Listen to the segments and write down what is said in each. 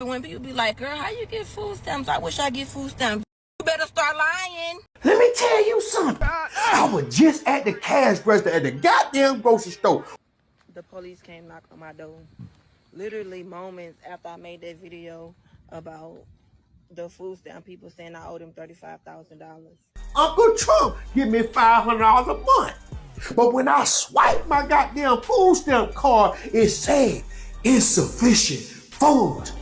When people be like, girl, how you get food stamps? I wish I get food stamps. You better start lying. Let me tell you something. I was just at the cash register at the goddamn grocery store. The police came knock on my door. Literally moments after I made that video about the food stamp people saying I owed them $35,000. Uncle Trump give me $500 a month. But when I swipe my goddamn food stamp card, it said insufficient funds.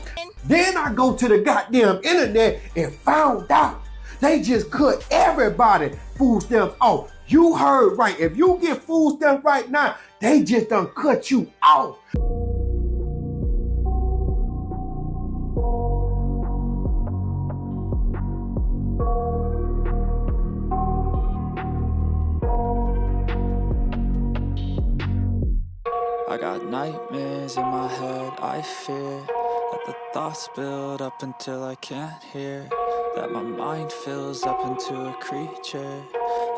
Then I go to the goddamn internet and found out they just cut everybody food stamps off. You heard right. If you get food stamps right now, they just done cut you off. I got nightmares in my head, I fear that the thoughts build up until I can't hear, that my mind fills up into a creature,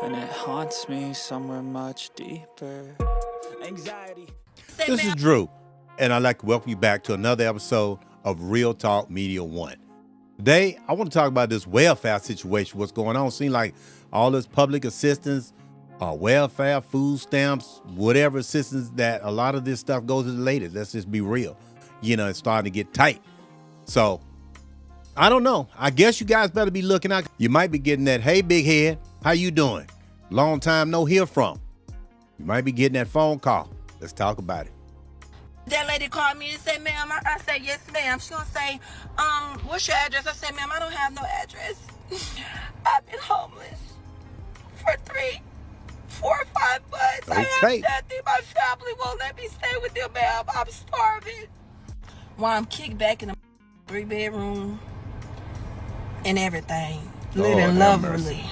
and it haunts me somewhere much deeper. Anxiety. This is Drew, and I'd like to welcome you back to another episode of Real Talk Media One. Today, I want to talk about this welfare situation, what's going on. Seems like all this public assistance, welfare, food stamps, whatever assistance, that a lot of this stuff goes to the ladies. Let's just be real. You know, it's starting to get tight. So, I don't know. I guess you guys better be looking out. You might be getting that, hey, big head, how you doing? Long time no hear from. You might be getting that phone call. Let's talk about it. That lady called me and said, ma'am, I said, yes, ma'am. She gonna say, what's your address? I said, ma'am, I don't have no address. I've been homeless for 3, 4, or 5 months. Okay. I have nothing. My family won't let me stay with them, ma'am. I'm starving. While I'm kicked back in a 3-bedroom and everything. Living lovely.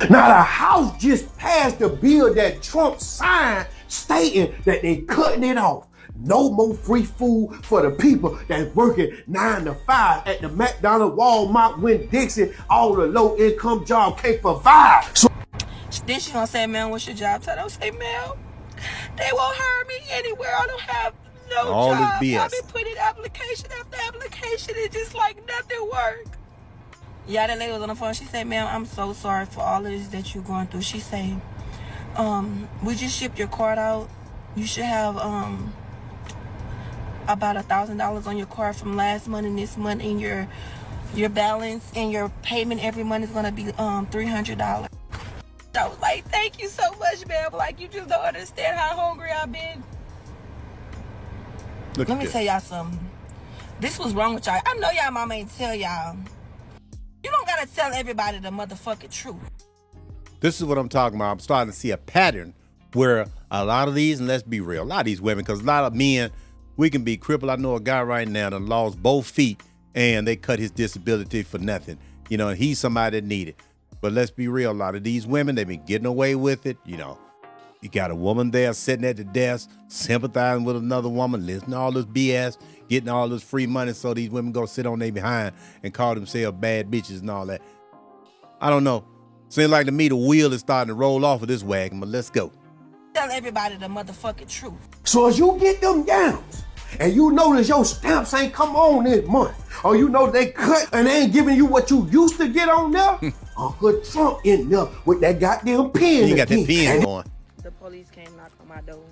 Now the House just passed the bill that Trump signed stating that they cutting it off. No more free food for the people that's working 9 to 5 at the McDonald's, Walmart, Winn-Dixie, all the low-income jobs can't provide. So then she gonna say, ma'am, what's your job title? I say, ma'am, they won't hire me anywhere. I don't have no all job. this BS. I've been putting application after application. It's just like nothing work. Yeah, that lady was on the phone. She said, ma'am, I'm so sorry for all of this that you're going through. She said, we just shipped your card out. You should have about $1,000 on your card from last month and this month, and your balance and your payment every month is gonna be $300. I was like, thank you so much, ma'am. Like, you just don't understand how hungry I've been. Let me tell y'all something. This was wrong with y'all. I know y'all mama ain't tell y'all. You don't gotta tell everybody the motherfucking truth. This is what I'm talking about. I'm starting to see a pattern where a lot of these, and let's be real, a lot of these women, because a lot of men, we can be crippled. I know a guy right now that lost both feet and they cut his disability for nothing. You know, and he's somebody that needed. But let's be real, a lot of these women, they've been getting away with it. You know, you got a woman there sitting at the desk, sympathizing with another woman, listening to all this BS, getting all this free money, so these women go sit on their behind and call themselves bad bitches and all that. I don't know. Seems like to me the wheel is starting to roll off of this wagon, but let's go. Tell everybody the motherfucking truth. So as you get them downs, and you notice your stamps ain't come on this month, or you know they cut and they ain't giving you what you used to get on there, Uncle Trump in there with that goddamn pen. You got that pen going. The police came knock on my door.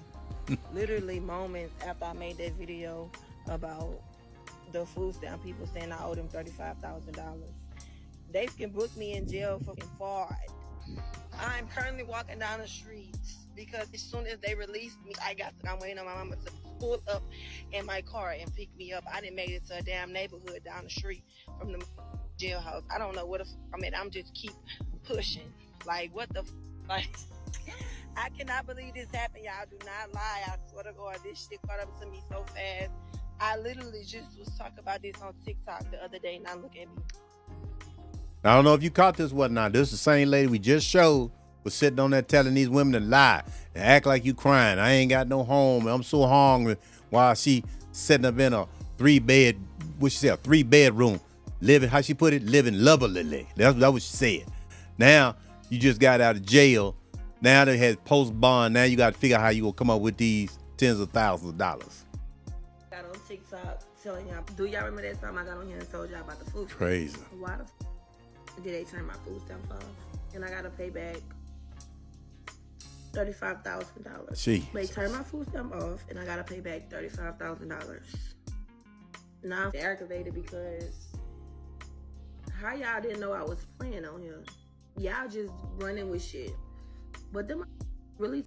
Literally moments after I made that video about the food stamp people saying I owe them $35,000. They can book me in jail for fraud. I'm currently walking down the streets because as soon as they released me, I'm waiting on my mama to pull up in my car and pick me up. I didn't make it to a damn neighborhood down the street from the jailhouse. I don't know what I'm just keep pushing. Like, what the like, I cannot believe this happened, y'all. Do not lie. I swear to God, this shit caught up to me so fast. I literally just was talking about this on TikTok the other day. Now look at me. I don't know if you caught this one now. This is the same lady we just showed was sitting on there telling these women to lie and act like you crying. I ain't got no home. I'm so hungry. While she sitting up in a 3-bedroom, living, how she put it, living lovably. That's what she said. Now you just got out of jail. Now they had post bond. Now you got to figure out how you gonna come up with these tens of thousands of dollars. Got on TikTok telling y'all, do y'all remember that time I got on here and told y'all about the food? Crazy. Why the did they turn my food stamps off? And I gotta pay back $35,000. Gee. They turned my food stamp off and I gotta pay back $35,000. Now I'm aggravated because how y'all didn't know I was playing on here? Y'all just running with shit. But them really.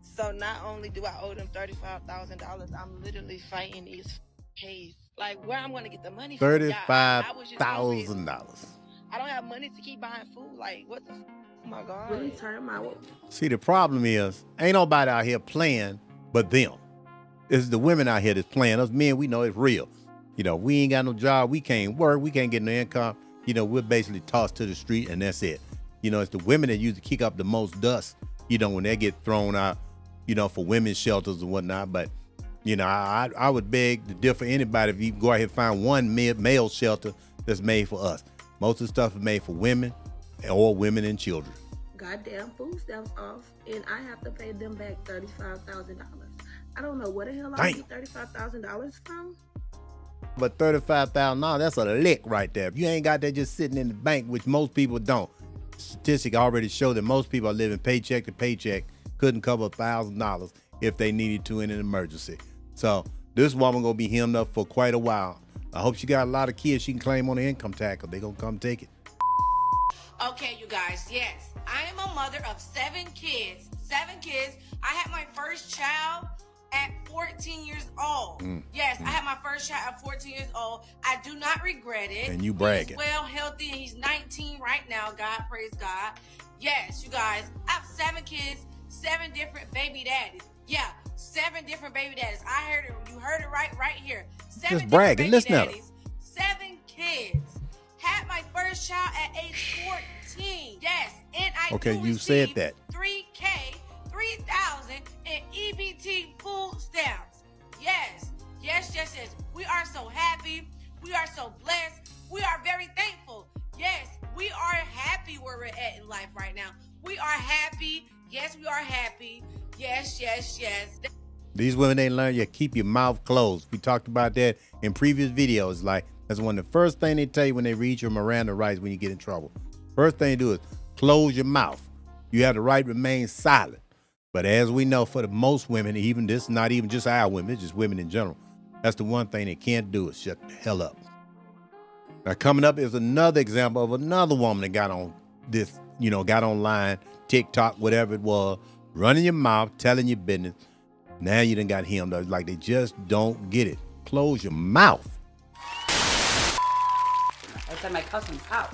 So not only do I owe them $35,000, I'm literally fighting these case. Like where I'm gonna get the money from? $35,000. I don't have money to keep buying food. Like what the? Oh my God! Really turn my. See, the problem is ain't nobody out here playing but them. It's the women out here that's playing. Us men, we know it's real. You know, we ain't got no job. We can't work. We can't get no income. You know, we're basically tossed to the street and that's it. You know, it's the women that usually kick up the most dust, you know, when they get thrown out, you know, for women's shelters and whatnot. But, you know, I would beg to differ anybody if you go out here and find one male shelter that's made for us. Most of the stuff is made for women or women and children. Goddamn food stamps off and I have to pay them back $35,000. I don't know where the hell I get $35,000 from. But $35,000, that's a lick right there. If you ain't got that just sitting in the bank, which most people don't. Statistics already show that most people are living paycheck to paycheck, couldn't cover $1,000 if they needed to in an emergency. So this woman gonna be hemmed up for quite a while. I hope she got a lot of kids she can claim on the income tax, or they gonna come take it. Okay, you guys, yes. I am a mother of 7 kids. 7 kids. I had my first child at 14 years old. Yes, I had my first child at 14 years old. I do not regret it. And you bragging. He's well, healthy, and he's 19 right now. God, praise God. Yes, you guys, I have 7 kids, 7 different baby daddies. Yeah, 7 different baby daddies. I heard it. You heard it right here. 7 just bragging. Listen Daddies, 7 kids. Had my first child at age 14. Yes, and I okay, you said that. 3K, 3,000 in EBT food stamps. Yes. We are so happy. We are so blessed. We are very thankful. Yes, we are happy where we're at in life right now. We are happy. Yes, we are happy. Yes. These women ain't learned yet. Keep your mouth closed. We talked about that in previous videos. Like, that's one of the first thing they tell you when they read your Miranda rights when you get in trouble. First thing they do is close your mouth. You have the right to remain silent. But as we know, for the most women, even this, not even just our women, it's just women in general. That's the one thing they can't do is shut the hell up. Now, coming up is another example of another woman that got on this, you know, got online, TikTok, whatever it was, running your mouth, telling your business. Now you done got hemmed up. Like, they just don't get it. Close your mouth. I said, my cousin's house.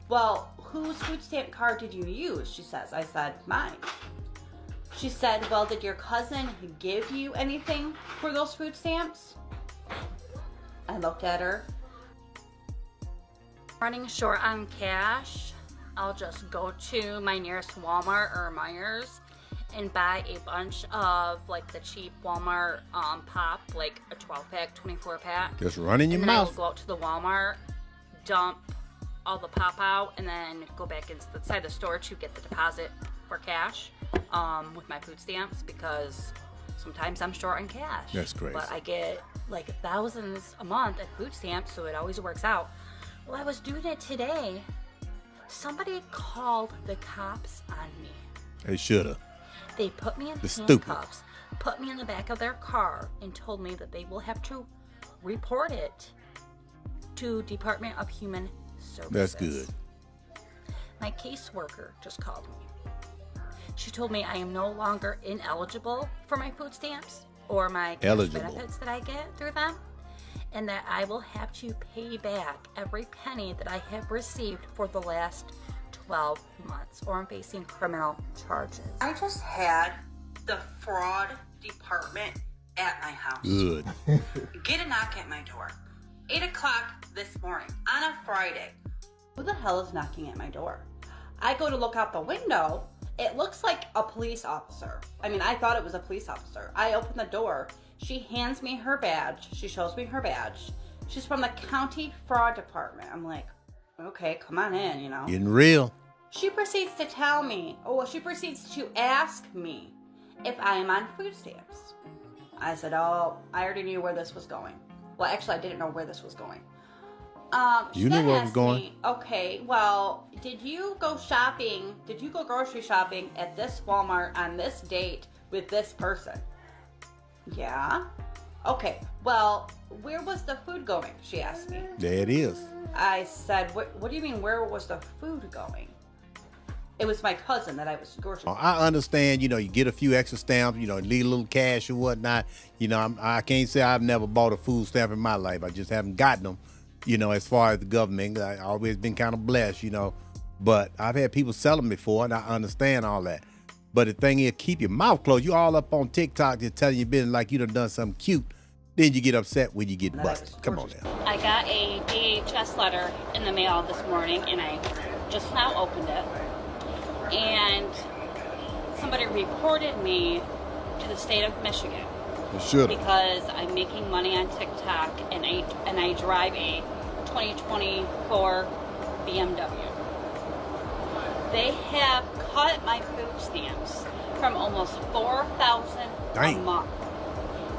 Well, whose food stamp card did you use? She says. I said, mine. She said, well, did your cousin give you anything for those food stamps? I looked at her. Running short on cash, I'll just go to my nearest Walmart or Myers and buy a bunch of like the cheap Walmart pop, like a 12-pack, 24-pack. Just running your and then mouth. I will go out to the Walmart, dump all the pop out, and then go back inside the store to get the deposit for cash with my food stamps, because sometimes I'm short on cash. That's crazy. But I get like thousands a month at food stamps, so it always works out. Well, I was doing it today. Somebody called the cops on me. They shoulda. They put me in They're handcuffs, put me in the back of their car, and told me that they will have to report it to Department of Human Services. That's good. My caseworker just called me. She told me I am no longer ineligible for my food stamps or my cash benefits that I get through them, and that I will have to pay back every penny that I have received for the last 12 months, or I'm facing criminal charges. I just had the fraud department at my house. Good. Get a knock at my door. 8 o'clock this morning on a Friday. Who the hell is knocking at my door? I go to look out the window. It looks like a police officer. I mean, I thought it was a police officer. I open the door. She hands me her badge. She shows me her badge. She's from the county fraud department. I'm like, okay, come on in, you know. Getting real. She proceeds to she proceeds to ask me if I am on food stamps. I said, oh, I already knew where this was going. Well, actually, I didn't know where this was going. You knew where it was going. Me, okay, well, did you go shopping? Did you go grocery shopping at this Walmart on this date with this person? Yeah. Okay, well, where was the food going? She asked me. There it is. I said, what do you mean, where was the food going? It was my cousin that I was grocery. I understand, you get a few extra stamps, leave a little cash or whatnot. I can't say I've never bought a food stamp in my life. I just haven't gotten them, as far as the government. I've always been kind of blessed, But I've had people sell them before, and I understand all that. But the thing is, keep your mouth closed. You all up on TikTok just telling your business like you done something cute. Then you get upset when you get busted. Come on now. I got a DHS letter in the mail this morning, and I just now opened it. And somebody reported me to the state of Michigan. You should. Because I'm making money on TikTok, and I drive a 2024 BMW. They have cut my food stamps from almost $4,000 a month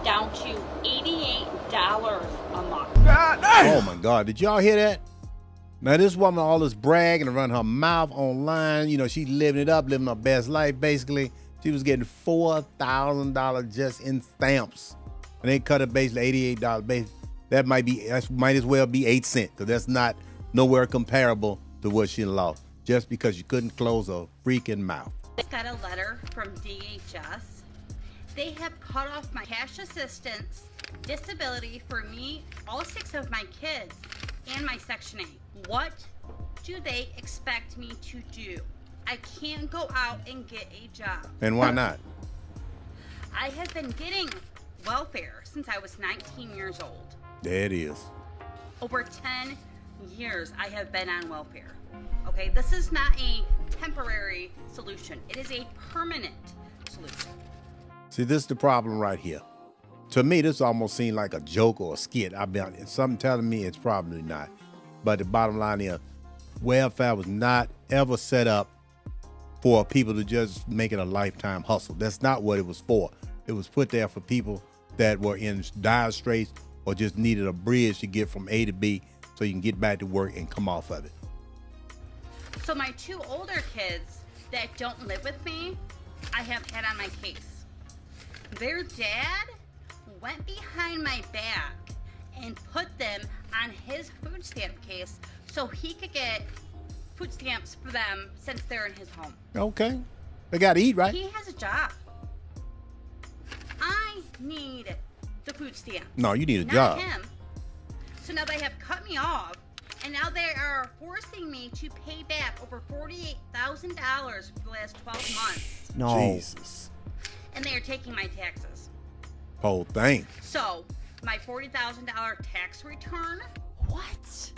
down to $88 a month. Oh my God! Did y'all hear that? Now this woman, all this bragging and run her mouth online. She living it up, living her best life. Basically, she was getting $4,000 just in stamps, and they cut it basically $88. That might as well be 8 cents, because that's not nowhere comparable to what she lost just because you couldn't close a freaking mouth. I got a letter from DHS. They have cut off my cash assistance, disability for me, all 6 of my kids, and my Section 8. What do they expect me to do? I can't go out and get a job. And why not? I have been getting welfare since I was 19 years old. There it is. Over 10 years I have been on welfare. Okay, this is not a temporary solution. It is a permanent solution. See, this is the problem right here. To me, this almost seemed like a joke or a skit. Something telling me it's probably not. But the bottom line is, welfare was not ever set up for people to just make it a lifetime hustle. That's not what it was for. It was put there for people that were in dire straits or just needed a bridge to get from A to B so you can get back to work and come off of it. So my 2 older kids that don't live with me, I have had on my case. Their dad went behind my back and put them on his food stamp case so he could get food stamps for them since they're in his home. Okay. They got to eat, right? He has a job. I need the food stamp. No, you need a not job. Him. So now they have cut me off, and now they are forcing me to pay back over $48,000 for the last 12 months. No. Jesus. And they are taking my taxes. Whole thing. So, my $40,000 tax return, what?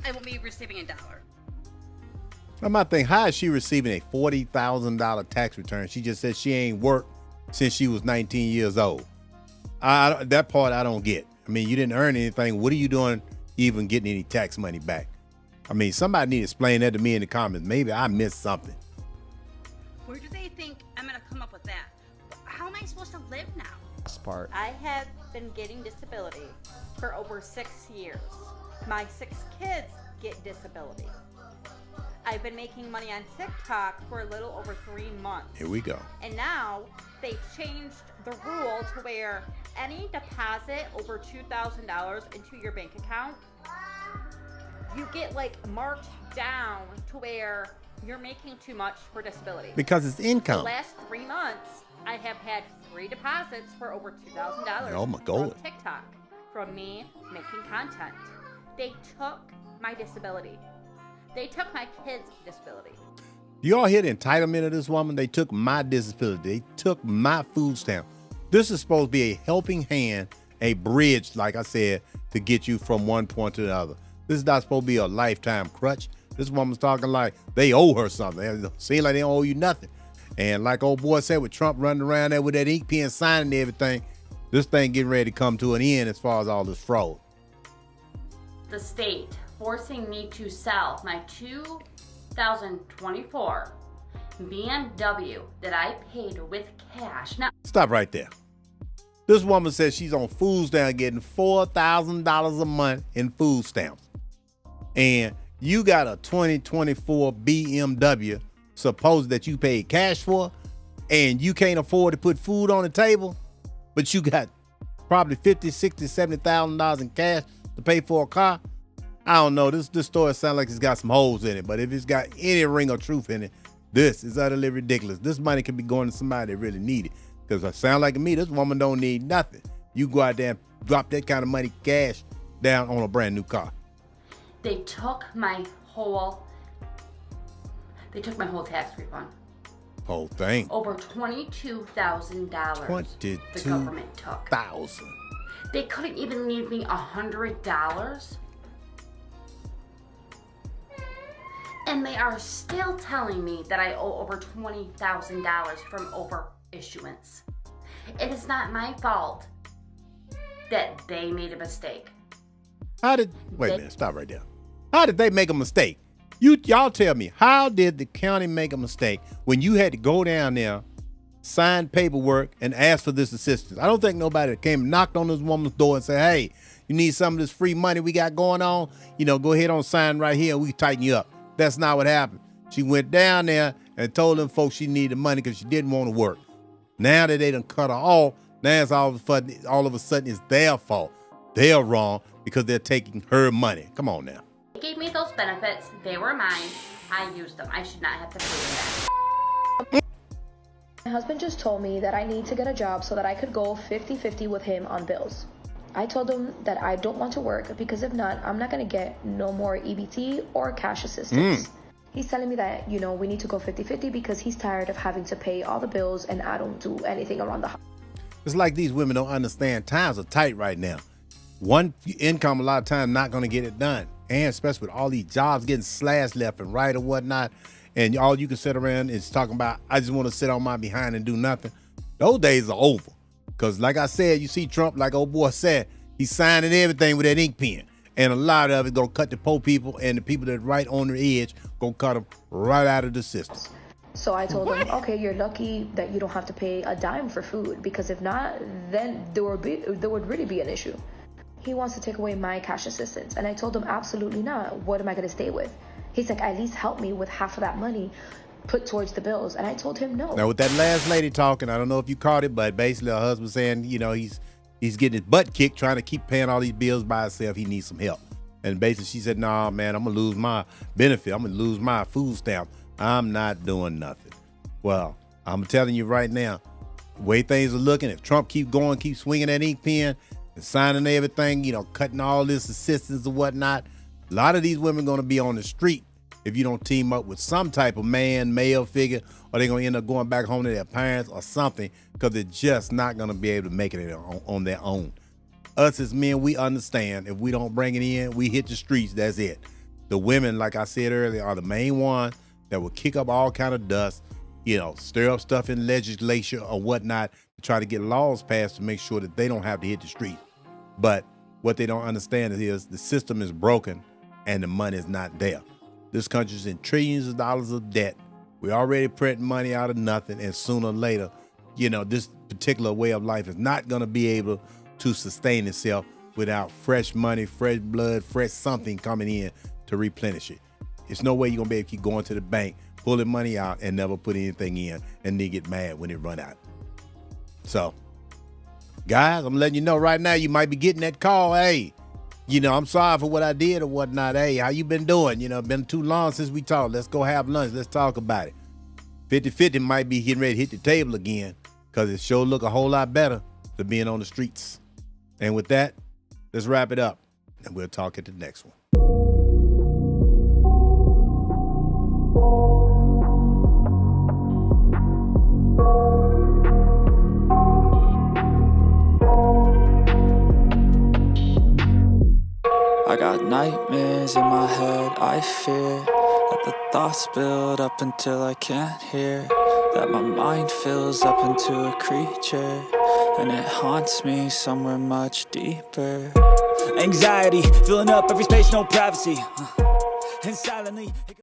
I won't be receiving $1. I might think, how is she receiving a $40,000 tax return? She just said she ain't worked since she was 19 years old. That part I don't get. I mean, you didn't earn anything. What are you doing even getting any tax money back? I mean, somebody need to explain that to me in the comments. Maybe I missed something. Where do they think I'm going to come up with that? How am I supposed to live now? Part. I have been getting disability for over 6 years. My 6 kids get disability. I've been making money on TikTok for a little over 3 months. Here we go. And now they've changed the rule to where any deposit over $2,000 into your bank account, you get marked down to where you're making too much for disability. Because it's income. The last 3 months, I have had 3 deposits for over $2,000 Oh my God. from TikTok from me making content. They took my disability. They took my kids' disability. You all hear the entitlement of this woman? They took my disability. They took my food stamp. This is supposed to be a helping hand, a bridge, like I said, to get you from one point to the other. This is not supposed to be a lifetime crutch. This woman's talking like they owe her something. It seems like they don't owe you nothing. And like old boy said, with Trump running around there with that ink pen signing everything, this thing getting ready to come to an end as far as all this fraud. The state forcing me to sell my 2024 BMW that I paid with cash. Now, Stop right there. This woman says she's on food stamps getting $4,000 a month in food stamps. And you got a 2024 BMW supposed that you paid cash for, and you can't afford to put food on the table, but you got probably $50,000, $60,000, $70,000 in cash to pay for a car. I don't know. This story sounds like it's got some holes in it, but if it's got any ring of truth in it, this is utterly ridiculous. This money could be going to somebody that really need it. Because it sounds like to me, this woman don't need nothing. You go out there and drop that kind of money cash down on a brand new car. They took my whole tax refund. Whole thing. Over $22,000 the government took. They couldn't even leave me $100. And they are still telling me that I owe over $20,000 from over issuance. It is not my fault that they made a mistake. Wait a minute, stop right there. How did they make a mistake? Y'all tell me, how did the county make a mistake when you had to go down there, sign paperwork, and ask for this assistance? I don't think nobody came and knocked on this woman's door and said, hey, you need some of this free money we got going on? Go ahead on sign right here and we tighten you up. That's not what happened. She went down there and told them folks she needed money because she didn't want to work. Now that they done cut her off, now it's all of a sudden it's their fault. They're wrong because they're taking her money. Come on now. They gave me those benefits. They were mine. I used them. I should not have to pay them back. My husband just told me that I need to get a job so that I could go 50-50 with him on bills. I told him that I don't want to work because if not, I'm not going to get no more EBT or cash assistance. He's telling me that, we need to go 50-50 because he's tired of having to pay all the bills and I don't do anything around the house. It's like these women don't understand times are tight right now. One income a lot of times not going to get it done. And especially with all these jobs getting slashed left and right or whatnot. And all you can sit around is talking about, I just want to sit on my behind and do nothing. Those days are over. Because like I said, you see Trump, like old boy said, he's signing everything with that ink pen. And a lot of it going to cut the poor people, and the people that right on the edge going to cut them right out of the system. So I told him, okay, you're lucky that you don't have to pay a dime for food, because if not, then there would really be an issue. He wants to take away my cash assistance. And I told him, absolutely not. What am I going to stay with? He's like, at least help me with half of that money put towards the bills. And I told him no. Now with that last lady talking, I don't know if you caught it, but basically her husband saying, he's getting his butt kicked trying to keep paying all these bills by himself. He needs some help. And basically she said, nah, man, I'm going to lose my benefit. I'm going to lose my food stamp. I'm not doing nothing. Well, I'm telling you right now, the way things are looking, if Trump keep swinging that ink pen and signing everything, cutting all this assistance and whatnot, a lot of these women going to be on the street if you don't team up with some type of male figure, or they're going to end up going back home to their parents or something, because they're just not going to be able to make it on their own. Us as men, we understand if we don't bring it in, we hit the streets, that's it. The women, like I said earlier, are the main ones that will kick up all kind of dust, stir up stuff in legislature or whatnot to try to get laws passed to make sure that they don't have to hit the street. But what they don't understand is the system is broken and the money is not there. This country's in trillions of dollars of debt. We already printing money out of nothing, and sooner or later, this particular way of life is not going to be able to sustain itself without fresh money, fresh blood, fresh something coming in to replenish it. There's no way you're going to be able to keep going to the bank, pulling money out, and never put anything in, and then get mad when it run out. So, guys, I'm letting you know right now, you might be getting that call. Hey, I'm sorry for what I did or whatnot. Hey, how you been doing? Been too long since we talked. Let's go have lunch. Let's talk about it. 50-50 might be getting ready to hit the table again, because it sure look a whole lot better than being on the streets. And with that, let's wrap it up, and we'll talk at the next one. I got nightmares in my head, I fear that the thoughts build up until I can't hear, that my mind fills up into a creature, and it haunts me somewhere much deeper. Anxiety, filling up every space, no privacy, and silently